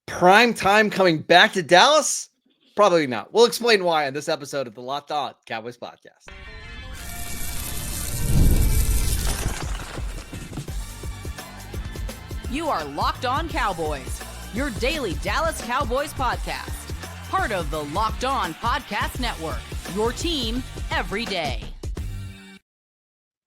Prime time coming back to Dallas? Probably not. We'll explain why on this episode of the Locked On Cowboys podcast. You are Locked On Cowboys, your daily Dallas Cowboys podcast. Part of the Locked On Podcast Network, your team every day.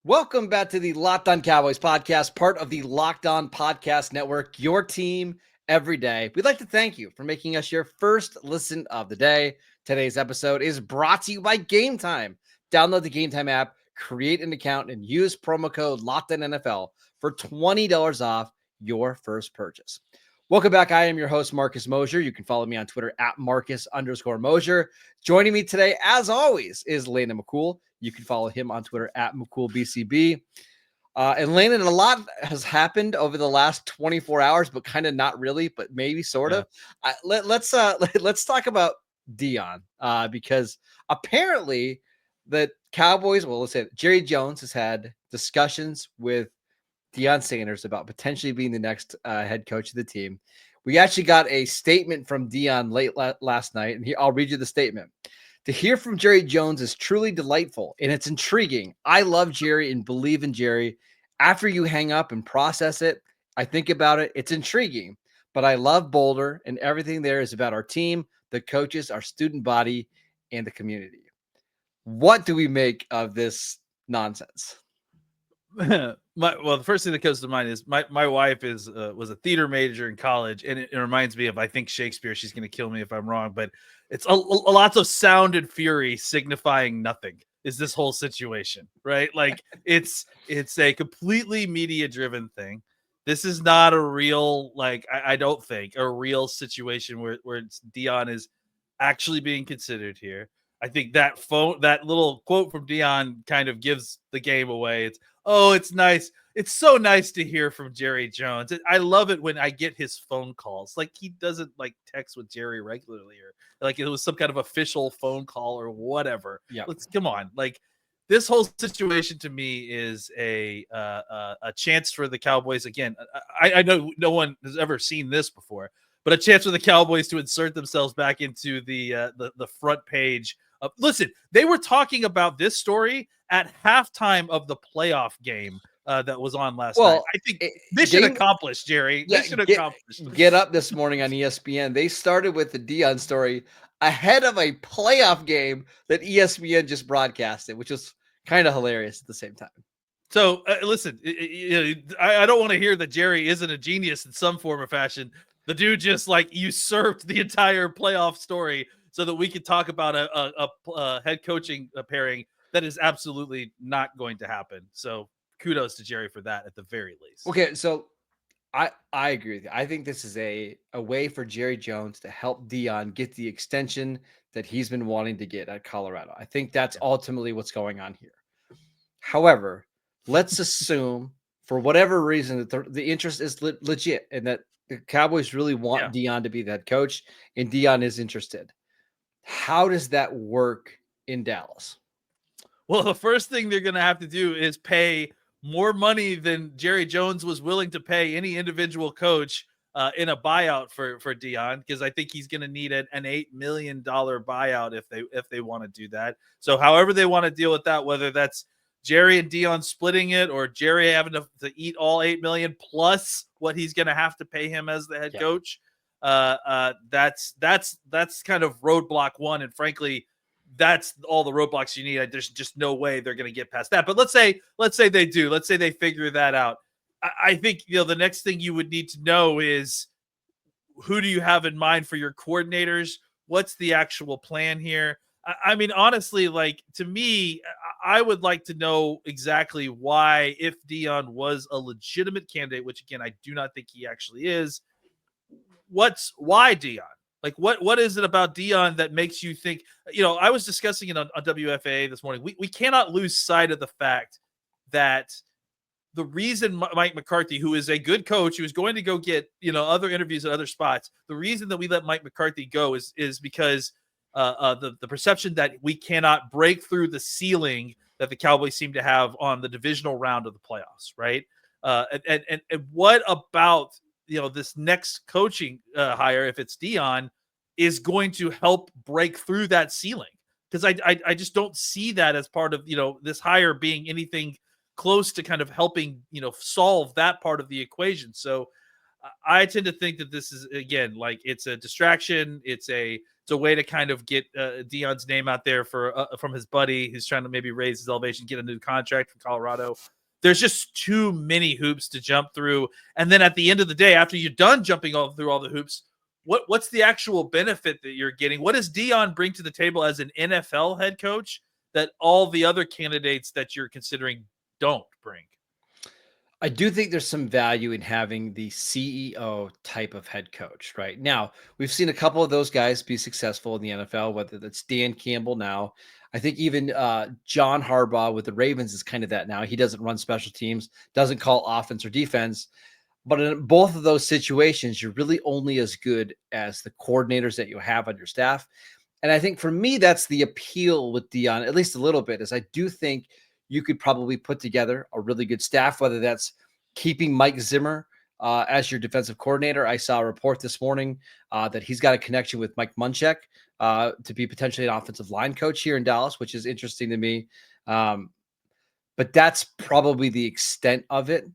Welcome back to the Locked On Cowboys podcast, part of the Locked On Podcast Network, your team every day. We'd like to thank you for making us your first listen of the day. Today's episode is brought to you by Gametime. Download the Gametime app, create an account, and use promo code LOCKEDONNFL for $20 off your first purchase. Welcome back. I am your host, Marcus Mosher. You can follow me on Twitter at Marcus_Mosher. Joining me today, as always, is Landon McCool. You can follow him on Twitter at McCoolBCB. And Landon, a lot has happened over the last 24 hours, but kind of not really, but maybe sort of. Let's talk about Deion because apparently the Cowboys, well, let's say Jerry Jones has had discussions with Deion Sanders about potentially being the next head coach of the team. We actually got a statement from Deion late last night, and I'll read you the statement. To hear from Jerry Jones is truly delightful, and it's intriguing. I love Jerry and believe in Jerry. After you hang up and process it, I think about it. It's intriguing, but I love Boulder, and everything there is about our team, the coaches, our student body, and the community. What do we make of this nonsense? The first thing that comes to mind is my wife was a theater major in college, and it reminds me of, I think, Shakespeare. She's going to kill me if I'm wrong, but it's a lots of sound and fury signifying nothing is this whole situation, right? Like it's a completely media driven thing. This is not a real, like, I don't think a real situation where Deion is actually being considered here. I think that little quote from Deion kind of gives the game away. It's nice. It's so nice to hear from Jerry Jones. I love it when I get his phone calls. Like, he doesn't like text with Jerry regularly, or like it was some kind of official phone call or whatever. Yeah, come on. Like, this whole situation to me is a chance for the Cowboys. Again, I know no one has ever seen this before, but a chance for the Cowboys to insert themselves back into the front page. Listen, they were talking about this story at halftime of the playoff game that was on last night. I think mission accomplished, Jerry. Yeah, mission accomplished. Get Up this morning on ESPN. They started with the Deion story ahead of a playoff game that ESPN just broadcasted, which was kind of hilarious at the same time. So listen, I don't want to hear that Jerry isn't a genius in some form or fashion. The dude just like usurped the entire playoff story so that we could talk about a head coaching pairing that is absolutely not going to happen. So kudos to Jerry for that at the very least. Okay, so I agree with you. I think this is a way for Jerry Jones to help Deion get the extension that he's been wanting to get at Colorado. I think that's ultimately what's going on here. However, let's assume for whatever reason that the interest is legit and that the Cowboys really want Deion to be the head coach and Deion is interested. How does that work in Dallas? Well, the first thing they're going to have to do is pay more money than Jerry Jones was willing to pay any individual coach in a buyout for Deion, because I think he's going to need an $8 million buyout if they want to do that. So however they want to deal with that, whether that's Jerry and Deion splitting it or Jerry having to eat all $8 million plus what he's going to have to pay him as the head coach, that's kind of roadblock one. And frankly, that's all the roadblocks you need. There's just no way they're going to get past that. But let's say they do. Let's say they figure that out. I think the next thing you would need to know is, who do you have in mind for your coordinators? What's the actual plan here? I mean, honestly, like, to me, I would like to know exactly why, if Deion was a legitimate candidate, which again I do not think he actually is. Why Deion? Like, what is it about Deion that makes you think? I was discussing it on WFA this morning. We cannot lose sight of the fact that the reason Mike McCarthy, who is a good coach, who is going to go get other interviews at other spots, the reason that we let Mike McCarthy go is because the perception that we cannot break through the ceiling that the Cowboys seem to have on the divisional round of the playoffs, right? And what about this next coaching hire, if it's Deion, is going to help break through that ceiling. Because I just don't see that as part of, this hire being anything close to kind of helping, solve that part of the equation. So I tend to think that this is, again, like it's a distraction. It's a way to kind of get Deion's name out there from his buddy who's trying to maybe raise his elevation, get a new contract from Colorado. There's just too many hoops to jump through. And then at the end of the day, after you're done jumping through all the hoops, what's the actual benefit that you're getting? What does Deion bring to the table as an NFL head coach that all the other candidates that you're considering don't bring? I do think there's some value in having the CEO type of head coach. Right now, we've seen a couple of those guys be successful in the NFL, whether that's Dan Campbell now. I think even John Harbaugh with the Ravens is kind of that now. He doesn't run special teams, doesn't call offense or defense. But in both of those situations, you're really only as good as the coordinators that you have on your staff. And I think for me, that's the appeal with Deion, at least a little bit, is I do think you could probably put together a really good staff, whether that's keeping Mike Zimmer as your defensive coordinator. I saw a report this morning that he's got a connection with Mike Munchak to be potentially an offensive line coach here in Dallas, which is interesting to me. But that's probably the extent of it.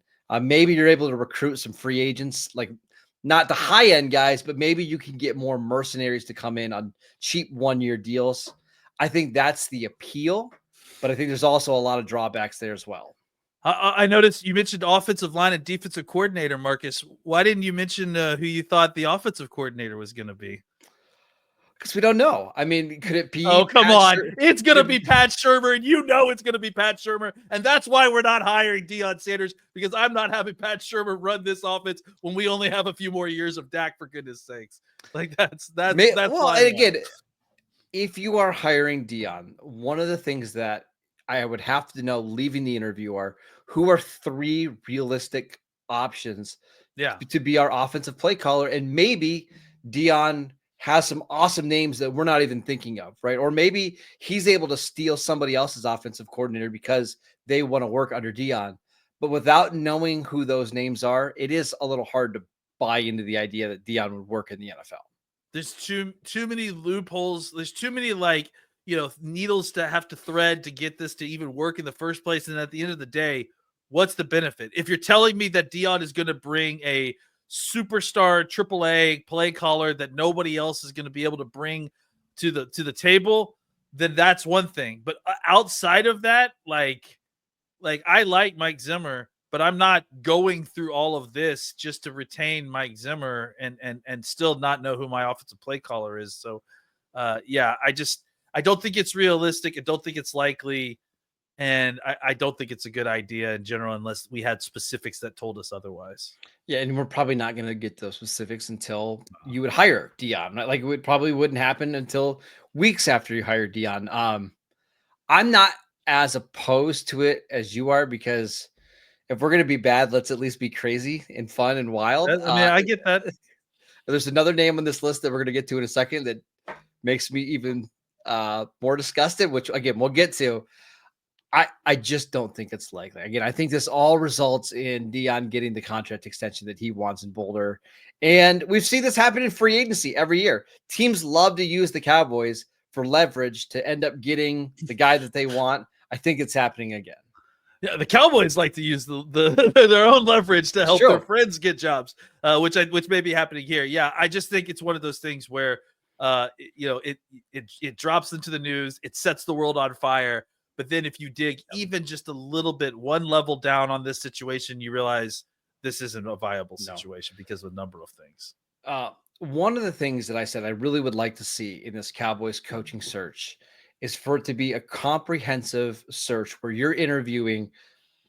Maybe you're able to recruit some free agents, like not the high end guys, but maybe you can get more mercenaries to come in on cheap 1-year deals. I think that's the appeal, but I think there's also a lot of drawbacks there as well. I noticed you mentioned offensive line and defensive coordinator, Marcus. Why didn't you mention who you thought the offensive coordinator was going to be? Because we don't know. I mean, could it be? Oh, come on. It's going to be Pat Shurmur, and it's going to be Pat Shurmur. And that's why we're not hiring Deion Sanders, because I'm not having Pat Shurmur run this offense when we only have a few more years of Dak, for goodness sakes. Like that's well, and again, if you are hiring Deion, one of the things that I would have to know leaving the interview are who are 3 realistic options to be our offensive play caller. And maybe Deion has some awesome names that we're not even thinking of, right? Or maybe he's able to steal somebody else's offensive coordinator because they want to work under Deion. But without knowing who those names are, it is a little hard to buy into the idea that Deion would work in the NFL. There's too many loopholes. There's too many needles to have to thread to get this to even work in the first place. And at the end of the day, what's the benefit? If you're telling me that Deion is going to bring a superstar AAA play caller that nobody else is going to be able to bring to the table, then that's one thing. But outside of that, like I like Mike Zimmer, but I'm not going through all of this just to retain Mike Zimmer and still not know who my offensive play caller is. So I don't think it's realistic. I don't think it's likely. And I don't think it's a good idea in general, unless we had specifics that told us otherwise. Yeah, and we're probably not going to get those specifics until you would hire Deion. Like it probably wouldn't happen until weeks after you hire Deion. I'm not as opposed to it as you are, because if we're going to be bad, let's at least be crazy and fun and wild. I get that. There's another name on this list that we're going to get to in a second that makes me even more disgusted, which again, we'll get to. I just don't think it's likely. Again, I think this all results in Deion getting the contract extension that he wants in Boulder. And we've seen this happen in free agency every year. Teams love to use the Cowboys for leverage to end up getting the guy that they want. I think it's happening again. Yeah, the Cowboys like to use their own leverage to help their friends get jobs, which may be happening here. Yeah, I just think it's one of those things where it drops into the news, it sets the world on fire. But then if you dig even just a little bit, one level down on this situation, you realize this isn't a viable situation because of a number of things. One of the things that I said I really would like to see in this Cowboys coaching search is for it to be a comprehensive search where you're interviewing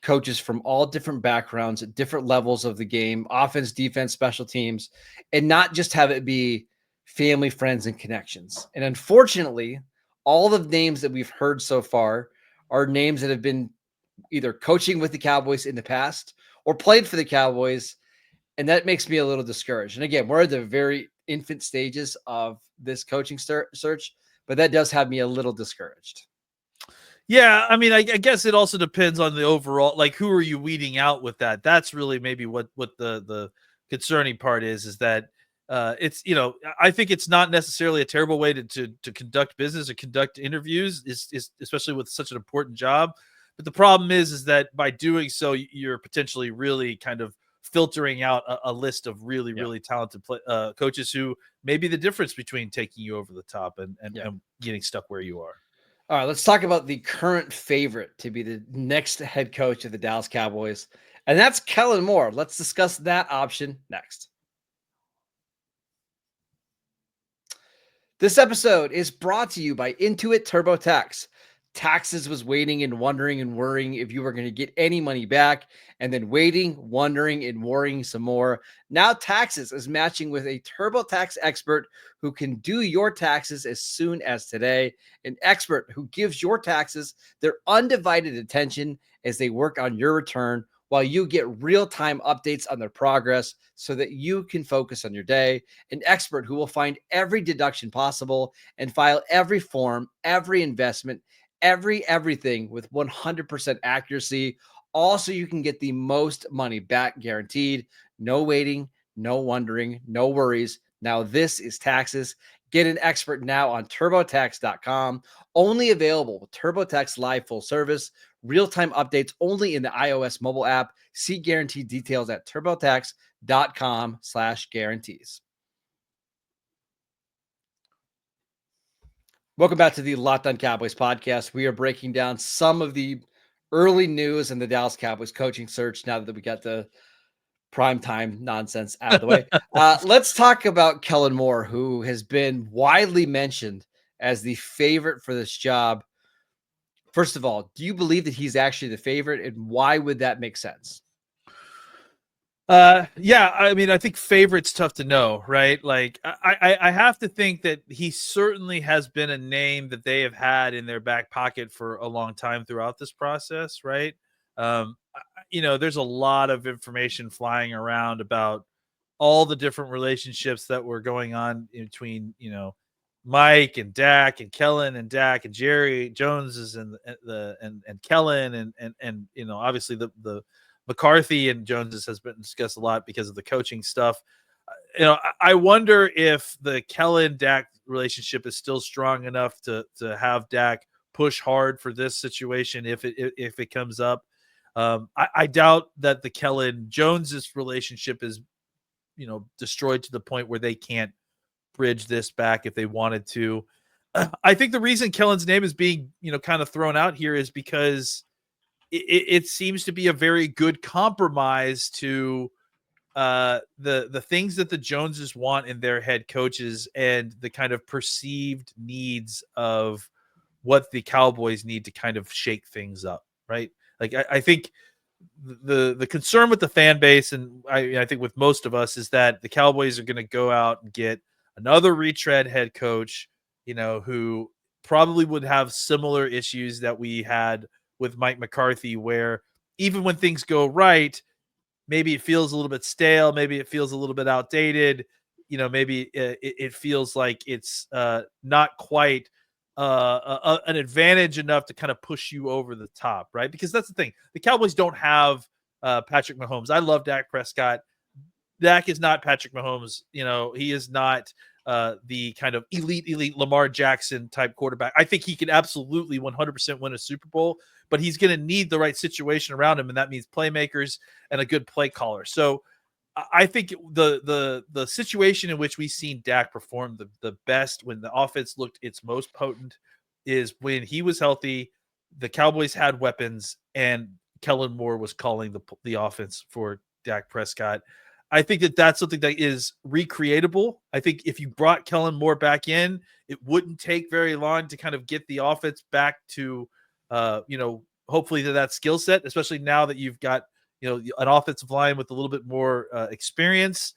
coaches from all different backgrounds at different levels of the game, offense, defense, special teams, and not just have it be family, friends, and connections. And unfortunately, all the names that we've heard so far are names that have been either coaching with the Cowboys in the past or played for the Cowboys. And that makes me a little discouraged. And again, we're at the very infant stages of this coaching search, but that does have me a little discouraged. Yeah. I mean, I guess it also depends on the overall, like, who are you weeding out with that? That's really maybe what the concerning part is that it's, I think it's not necessarily a terrible way to conduct business or conduct interviews, is especially with such an important job. But the problem is that by doing so, you're potentially really kind of filtering out a list of really, really talented coaches who may be the difference between taking you over the top and getting stuck where you are. All right, let's talk about the current favorite to be the next head coach of the Dallas Cowboys, and that's Kellen Moore. Let's discuss that option next. This episode is brought to you by Intuit TurboTax. Taxes was waiting and wondering and worrying if you were going to get any money back, and then waiting, wondering, and worrying some more. Now Taxes is matching with a TurboTax expert who can do your taxes as soon as today. An expert who gives your taxes their undivided attention as they work on your return, while you get real-time updates on their progress so that you can focus on your day. An expert who will find every deduction possible and file every form, every investment, everything with 100% accuracy. Also, you can get the most money back guaranteed. No waiting, no wondering, no worries. Now this is Taxes. Get an expert now on TurboTax.com. Only available with TurboTax Live full service. Real-time updates only in the iOS mobile app. See guarantee details at TurboTax.com/guarantees. Welcome back to the Locked On Cowboys podcast. We are breaking down some of the early news in the Dallas Cowboys coaching search now that we got the primetime nonsense out of the way. Let's talk about Kellen Moore, who has been widely mentioned as the favorite for this job. First of all, do you believe that he's actually the favorite, and why would that make sense? Yeah, I mean, I think favorite's tough to know, right? Like, I have to think that he certainly has been a name that they have had in their back pocket for a long time throughout this process, right? There's a lot of information flying around about all the different relationships that were going on between, Mike and Dak and Kellen and Dak and Jerry Jones's and Kellen and obviously the McCarthy and Jones's has been discussed a lot because of the coaching stuff. I wonder if the Kellen Dak relationship is still strong enough to have Dak push hard for this situation if it comes up. I doubt that the Kellen Jones's relationship is destroyed to the point where they can't bridge this back if they wanted to. I think the reason Kellen's name is being kind of thrown out here is because it seems to be a very good compromise to the things that the Joneses want in their head coaches and the kind of perceived needs of what the Cowboys need to kind of shake things up, right? Like I think the concern with the fan base, and I think with most of us, is that the Cowboys are going to go out and get another retread head coach, who probably would have similar issues that we had with Mike McCarthy, where even when things go right, maybe it feels a little bit stale, maybe it feels a little bit outdated, maybe it feels like it's not quite an advantage enough to kind of push you over the top, right? Because that's the thing. The Cowboys don't have Patrick Mahomes. I love Dak Prescott. Dak is not Patrick Mahomes. He is not the kind of elite Lamar Jackson type quarterback. I think he can absolutely 100% win a Super Bowl, but he's going to need the right situation around him, and that means playmakers and a good play caller. So I think the situation in which we've seen Dak perform the best, when the offense looked its most potent, is when he was healthy, the Cowboys had weapons, and Kellen Moore was calling the offense for Dak Prescott. I think that's something that is recreatable. I think if you brought Kellen Moore back in, it wouldn't take very long to kind of get the offense back to, hopefully to that skill set, especially now that you've got, an offensive line with a little bit more experience.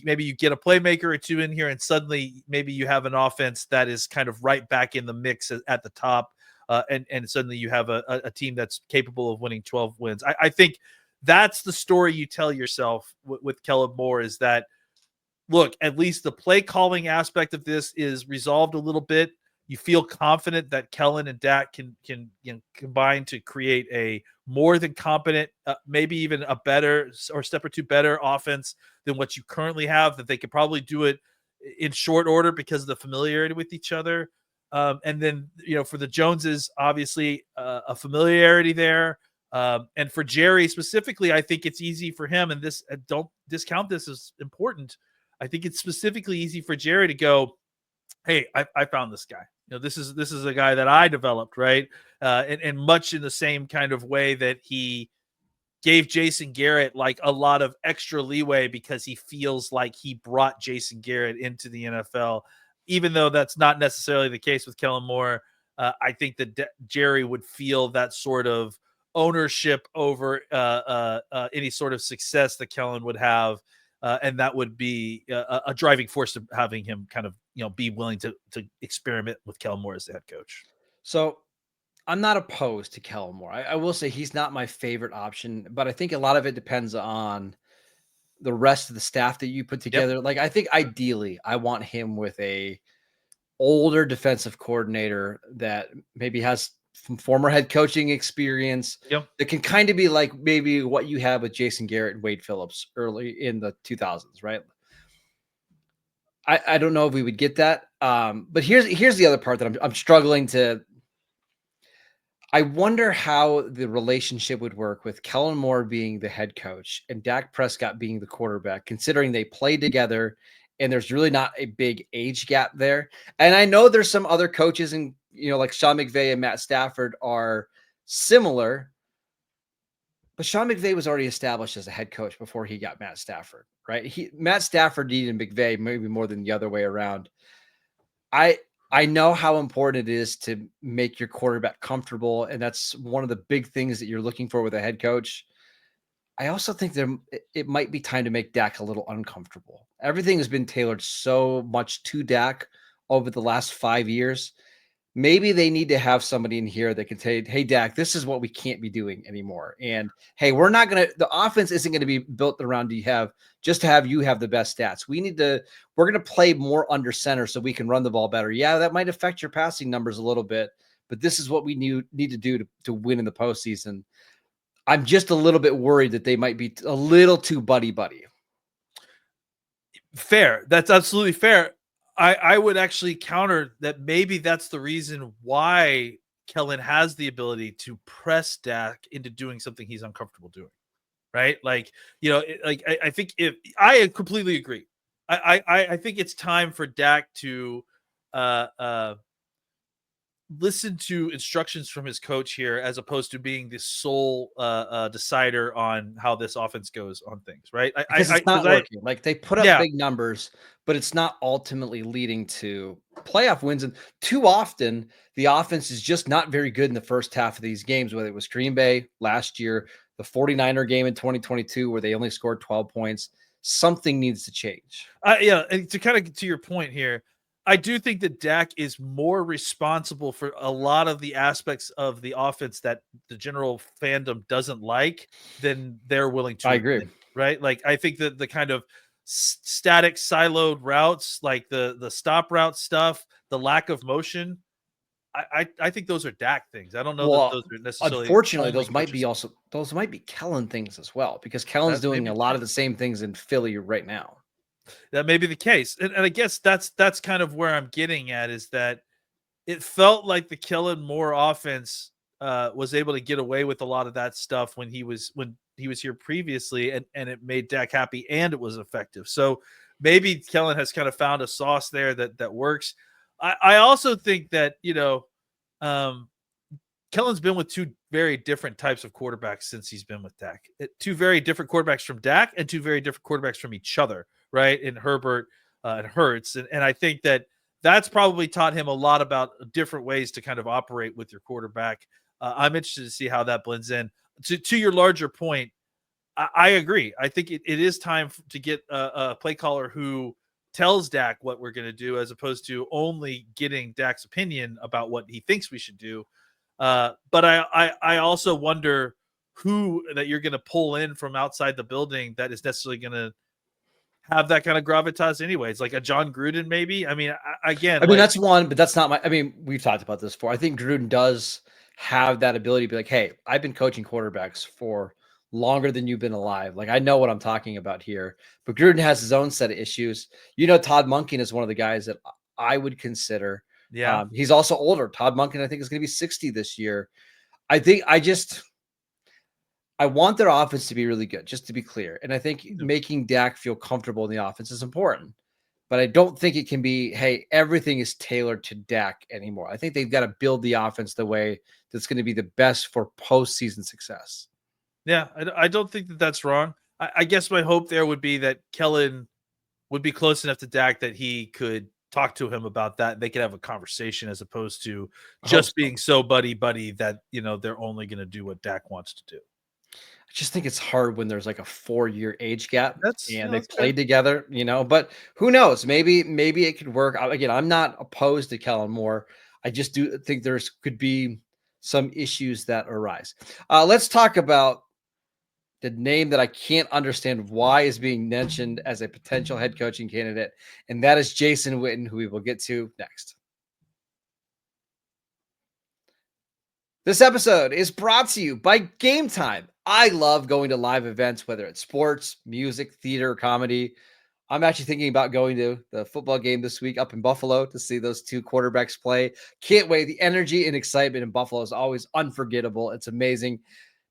Maybe you get a playmaker or two in here, and suddenly maybe you have an offense that is kind of right back in the mix at the top. And suddenly you have a team that's capable of winning 12 wins. I think that's the story you tell yourself with Kellen Moore, is that, look, at least the play calling aspect of this is resolved a little bit. You feel confident that Kellen and Dak can combine to create a more than competent, maybe even a better or step or two better offense than what you currently have, that they could probably do it in short order because of the familiarity with each other. And then, for the Joneses, obviously a familiarity there. And for Jerry specifically, I think it's easy for him, and this don't discount this as important. I think it's specifically easy for Jerry to go, hey, I found this guy. This is a guy that I developed, right? And much in the same kind of way that he gave Jason Garrett like a lot of extra leeway because he feels like he brought Jason Garrett into the NFL, even though that's not necessarily the case with Kellen Moore. I think that Jerry would feel that sort of ownership over any sort of success that Kellen would have. And that would be a driving force of having him kind of, be willing to experiment with Kellen Moore as the head coach. So I'm not opposed to Kellen Moore. I will say he's not my favorite option, but I think a lot of it depends on the rest of the staff that you put together. Like, I think ideally I want him with a older defensive coordinator that maybe has some former head coaching experience. That can kind of be like maybe what you have with Jason Garrett and Wade Phillips early in the 2000s, right? I don't know if we would get that. But here's the other part that I'm struggling to. I wonder how the relationship would work with Kellen Moore being the head coach and Dak Prescott being the quarterback, considering they played together and there's really not a big age gap there. And I know there's some other coaches and, like Sean McVay and Matt Stafford are similar, but Sean McVay was already established as a head coach before he got Matt Stafford, right? Matt Stafford needed McVay maybe more than the other way around. I know how important it is to make your quarterback comfortable, and that's one of the big things that you're looking for with a head coach. I also think it might be time to make Dak a little uncomfortable. Everything has been tailored so much to Dak over the last 5 years. Maybe they need to have somebody in here that can say, hey, Dak, this is what we can't be doing anymore. And hey, the offense isn't going to be built around you have the best stats. We're going to play more under center so we can run the ball better. Yeah, that might affect your passing numbers a little bit, but this is what we need to do to win in the postseason. I'm just a little bit worried that they might be a little too buddy-buddy. Fair. That's absolutely fair. I would actually counter that maybe that's the reason why Kellen has the ability to press Dak into doing something he's uncomfortable doing, right? Like, I think I completely agree. I think it's time for Dak to listen to instructions from his coach here, as opposed to being the sole decider on how this offense goes on things, right? Because it's not working. Like, they put up big numbers, but it's not ultimately leading to playoff wins. And too often, the offense is just not very good in the first half of these games, whether it was Green Bay last year, the 49er game in 2022, where they only scored 12 points. Something needs to change. And to your point here, I do think that Dak is more responsible for a lot of the aspects of the offense that the general fandom doesn't like than they're willing to. I agree. Admit, right? Like, I think that the kind of static siloed routes, like the stop route stuff, the lack of motion, I think those are Dak things. I don't know that those are necessarily. Unfortunately, those might be Kellen things as well, because Kellen's doing a lot of the same things in Philly right now. That may be the case. And I guess that's kind of where I'm getting at, is that it felt like the Kellen Moore offense was able to get away with a lot of that stuff when he was here previously, and it made Dak happy and it was effective. So maybe Kellen has kind of found a sauce there that works. I also think that, Kellen's been with two very different types of quarterbacks since he's been with Dak. Two very different quarterbacks from Dak and two very different quarterbacks from each other, right? In Herbert and Hurts. And I think that's probably taught him a lot about different ways to kind of operate with your quarterback. I'm interested to see how that blends in. To your larger point, I agree. I think it is time to get a play caller who tells Dak what we're going to do, as opposed to only getting Dak's opinion about what he thinks we should do. But I also wonder who that you're going to pull in from outside the building that is necessarily going to have that kind of gravitas anyways, like a John Gruden maybe. I mean, that's one, but that's not we've talked about this before. I think Gruden does have that ability to be like, hey, I've been coaching quarterbacks for longer than you've been alive. Like, I know what I'm talking about here. But Gruden has his own set of issues. Todd Monken is one of the guys that I would consider. Yeah. He's also older. Todd Monken, I think, is going to be 60 this year. I want their offense to be really good, just to be clear. And I think making Dak feel comfortable in the offense is important. But I don't think it can be, hey, everything is tailored to Dak anymore. I think they've got to build the offense the way that's going to be the best for postseason success. Yeah, I don't think that that's wrong. I guess my hope there would be that Kellen would be close enough to Dak that he could talk to him about that. They could have a conversation as opposed to just being so buddy that, they're only going to do what Dak wants to do. I just think it's hard when there's like a 4-year age gap and they played fair. together, but who knows? Maybe it could work. Again, I'm not opposed to Kellen Moore. I just do think could be some issues that arise. Let's talk about the name that I can't understand why is being mentioned as a potential head coaching candidate, and that is Jason Witten, who we will get to next. This episode is brought to you by Gametime. I love going to live events, whether it's sports, music, theater, comedy. I'm actually thinking about going to the football game this week up in Buffalo to see those two quarterbacks play. Can't wait. The energy and excitement in Buffalo is always unforgettable. It's amazing.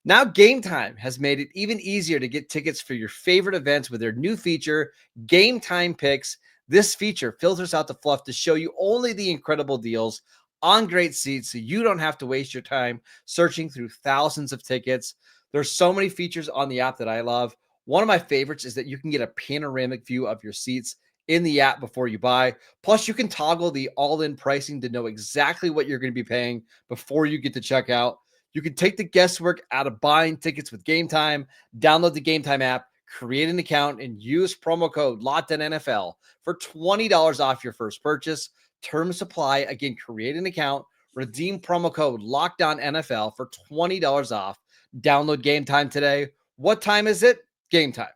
Now Gametime has made it even easier to get tickets for your favorite events with their new feature, Gametime Picks. This feature filters out the fluff to show you only the incredible deals on great seats so you don't have to waste your time searching through thousands of tickets. There's so many features on the app that I love. One of my favorites is that you can get a panoramic view of your seats in the app before you buy. Plus, you can toggle the all-in pricing to know exactly what you're going to be paying before you get to checkout. You can take the guesswork out of buying tickets with Gametime. Download the Gametime app, create an account, and use promo code LOCKEDONNFL for $20 off your first purchase. Terms apply. Again, create an account, redeem promo code LOCKEDONNFL for $20 off. Download Gametime today. What time is it? Gametime.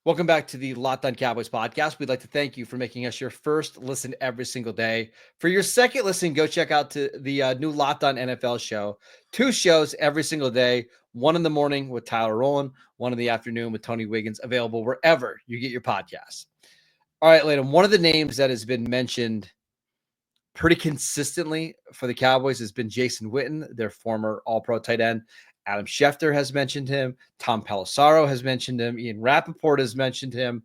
Welcome back to the Locked On Cowboys podcast. We'd like to thank you for making us your first listen every single day. For your second listen, go check out the new Locked On NFL show. 2 shows every single day. 1 in the morning with Tyler Rowland, 1 in the afternoon with Tony Wiggins, available wherever you get your podcasts. All right, Landon, one of the names that has been mentioned pretty consistently for the Cowboys has been Jason Witten, their former All-Pro tight end. Adam Schefter has mentioned him. Tom Pelissero has mentioned him. Ian Rappaport has mentioned him.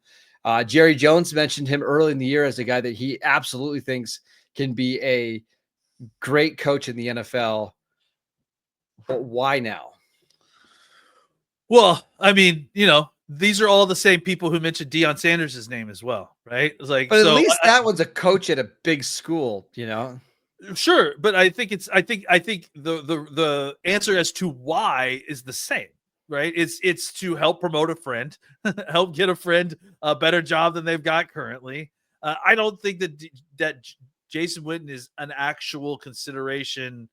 Jerry Jones mentioned him early in the year as a guy that he absolutely thinks can be a great coach in the NFL. But why now? Well, I mean, these are all the same people who mentioned Deion Sanders' name as well, right? But at least that one's a coach at a big school, Sure, but I think the answer as to why is the same, right? It's to help promote a friend, help get a friend a better job than they've got currently. I don't think that Jason Witten is an actual consideration.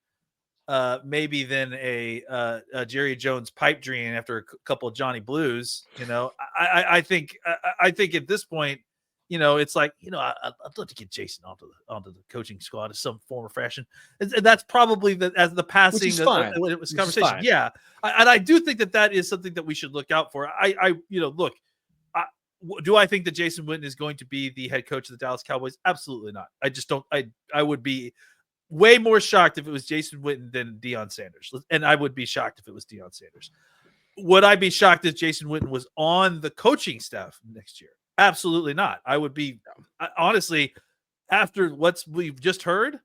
Maybe than a Jerry Jones pipe dream after a couple of Johnny Blues. I think at this point, it's like, I'd love to get Jason onto the coaching squad in some form or fashion. And that's probably as the passing when it was conversation. Yeah, and I do think that is something that we should look out for. Look. Do I think that Jason Witten is going to be the head coach of the Dallas Cowboys? Absolutely not. I just don't. I would be way more shocked if it was Jason Witten than Deion Sanders. And I would be shocked if it was Deion Sanders. Would I be shocked if Jason Witten was on the coaching staff next year? Absolutely not. I would be, honestly, after what we've just heard,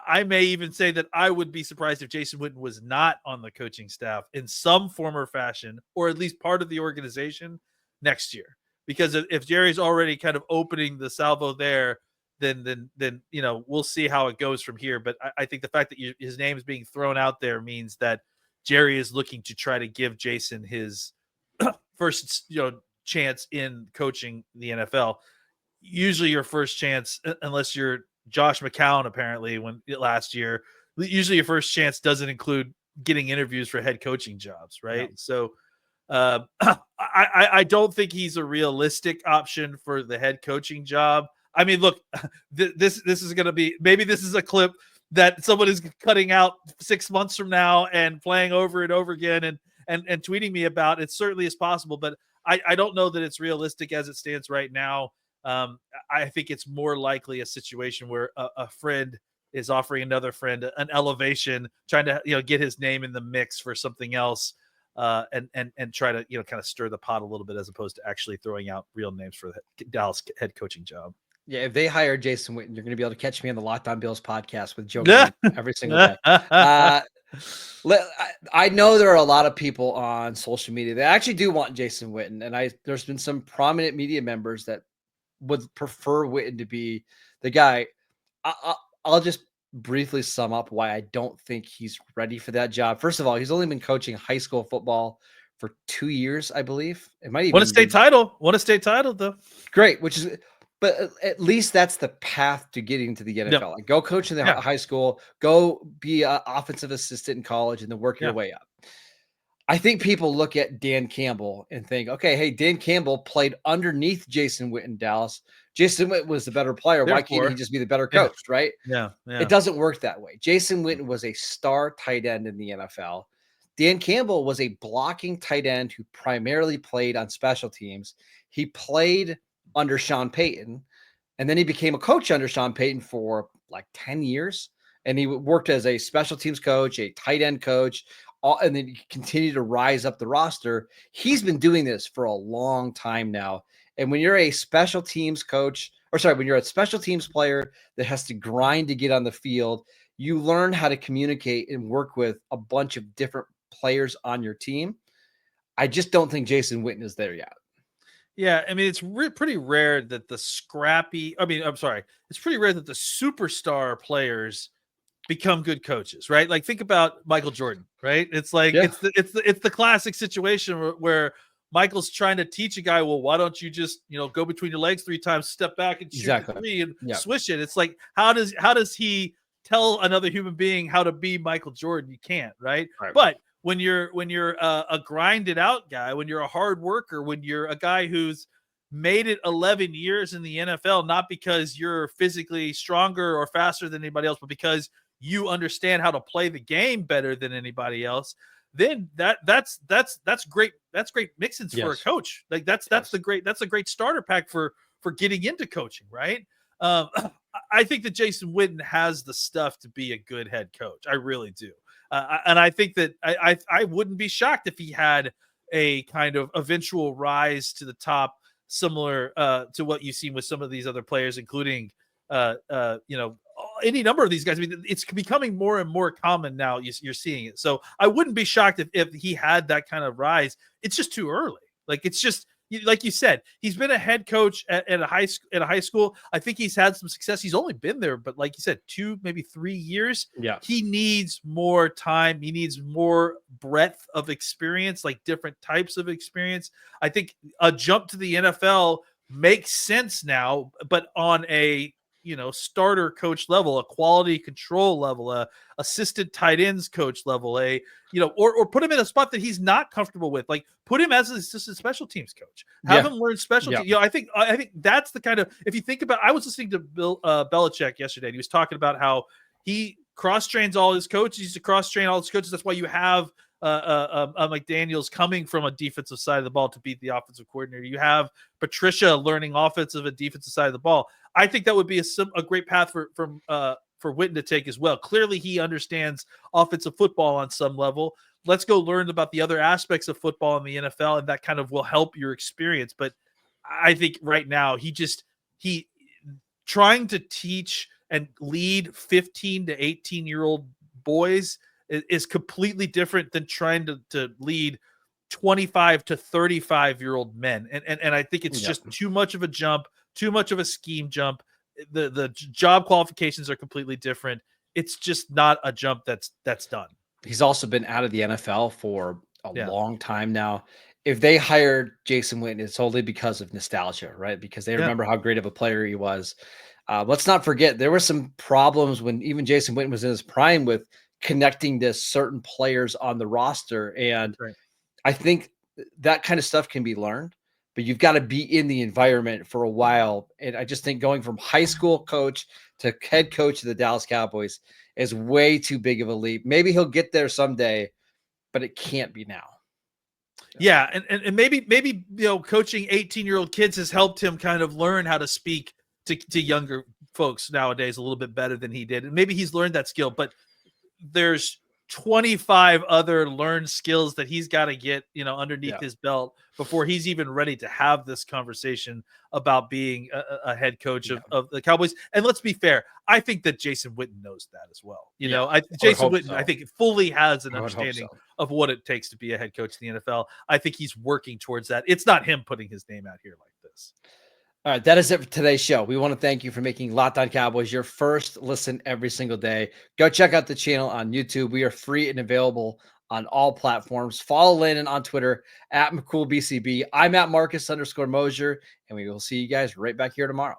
I may even say that I would be surprised if Jason Witten was not on the coaching staff in some form or fashion, or at least part of the organization next year. Because if Jerry's already kind of opening the salvo there, then we'll see how it goes from here. But I think the fact that his name is being thrown out there means that Jerry is looking to try to give Jason his first chance in coaching the NFL. Usually your first chance, unless you're Josh McCown, apparently last year, usually your first chance doesn't include getting interviews for head coaching jobs, right? No. So I don't think he's a realistic option for the head coaching job. I mean, look, this is going to be, maybe this is a clip that someone is cutting out 6 months from now and playing over and over again and tweeting me about. It certainly is possible, but I don't know that it's realistic as it stands right now. I think it's more likely a situation where a friend is offering another friend an elevation, trying to get his name in the mix for something else, and try to kind of stir the pot a little bit, as opposed to actually throwing out real names for the Dallas head coaching job. Yeah, if they hire Jason Witten, you're going to be able to catch me on the Locked On Bills podcast with Joe Green every single day. I know there are a lot of people on social media that actually do want Jason Witten, and there's been some prominent media members that would prefer Witten to be the guy. I'll just briefly sum up why I don't think he's ready for that job. First of all, he's only been coaching high school football for 2 years, I believe. It might even won a state title though. Great, but at least that's the path to getting to the NFL. Yep. Like, go coach in the high school, go be an offensive assistant in college, and then work your way up. I think people look at Dan Campbell and think, okay, hey, Dan Campbell played underneath Jason Witten in Dallas. Jason Witten was the better player. Why can't he just be the better coach, right? Yeah. It doesn't work that way. Jason Witten was a star tight end in the NFL. Dan Campbell was a blocking tight end who primarily played on special teams. He played under Sean Payton, and then he became a coach under Sean Payton for like 10 years. And he worked as a special teams coach, a tight end coach, and then he continued to rise up the roster. He's been doing this for a long time now. And when you're a special teams coach, when you're a special teams player that has to grind to get on the field, you learn how to communicate and work with a bunch of different players on your team. I just don't think Jason Witten is there yet. Yeah, I mean, it's pretty rare that it's pretty rare that the superstar players become good coaches, right? Like, think about Michael Jordan, right? It's like, it's the classic situation where Michael's trying to teach a guy, well, why don't you just, go between your legs 3 times, step back and shoot the 3 and swish it. It's like, how does he tell another human being how to be Michael Jordan? You can't, right? But when you're a grinded out guy, when you're a hard worker, when you're a guy who's made it 11 years in the NFL, not because you're physically stronger or faster than anybody else, but because you understand how to play the game better than anybody else, then that's great. That's great mixins for a coach. Like that's a great starter pack for getting into coaching, right? I think that Jason Witten has the stuff to be a good head coach. I really do. And I think that I wouldn't be shocked if he had a kind of eventual rise to the top, similar to what you've seen with some of these other players, including any number of these guys. I mean, it's becoming more and more common now. You're seeing it. So I wouldn't be shocked if he had that kind of rise. It's just too early. Like, it's just, like you said, he's been a head coach at a high school. I think he's had some success. He's only been there, but like you said, 2, maybe 3 years. Yeah. He needs more time. He needs more breadth of experience, like different types of experience. I think a jump to the NFL makes sense now, but on a starter coach level, a quality control level, a assistant tight ends coach level, or put him in a spot that he's not comfortable with. Like, put him as an assistant special teams coach. Have him learn special teams. I think that's the kind of, if you think about, I was listening to Bill Belichick yesterday, and he was talking about how he cross-trains all his coaches. He used to cross-train all his coaches. That's why you have McDaniels coming from a defensive side of the ball to beat the offensive coordinator. You have Patricia learning offensive and defensive side of the ball. I think that would be a great path for Witten to take as well. Clearly, he understands offensive football on some level. Let's go learn about the other aspects of football in the NFL, and that kind of will help your experience. But I think right now he trying to teach and lead 15 to 18-year-old boys is completely different than trying to lead 25 to 35-year-old men. And I think it's just too much of a jump, too much of a scheme jump. The job qualifications are completely different. It's just not a jump that's done. He's also been out of the NFL for a long time now. If they hired Jason Witten, it's only because of nostalgia, right? Because they remember how great of a player he was. Let's not forget, there were some problems when even Jason Witten was in his prime with connecting to certain players on the roster. And I think that kind of stuff can be learned, but you've got to be in the environment for a while. And I just think going from high school coach to head coach of the Dallas Cowboys is way too big of a leap. Maybe he'll get there someday, but it can't be now. Yeah, and maybe coaching 18-year-old kids has helped him kind of learn how to speak to younger folks nowadays a little bit better than he did. And maybe he's learned that skill, but there's 25 other learned skills that he's got to get, underneath his belt before he's even ready to have this conversation about being a head coach of the Cowboys. And let's be fair, I think that Jason Witten knows that as well. Jason Witten, I think, fully has an understanding of what it takes to be a head coach in the NFL. I think he's working towards that. It's not him putting his name out here like this. All right, that is it for today's show. We want to thank you for making Locked On Cowboys your first listen every single day. Go check out the channel on YouTube. We are free and available on all platforms. Follow Landon on Twitter @McCoolBCB. I'm at Marcus_Mosier, and we will see you guys right back here tomorrow.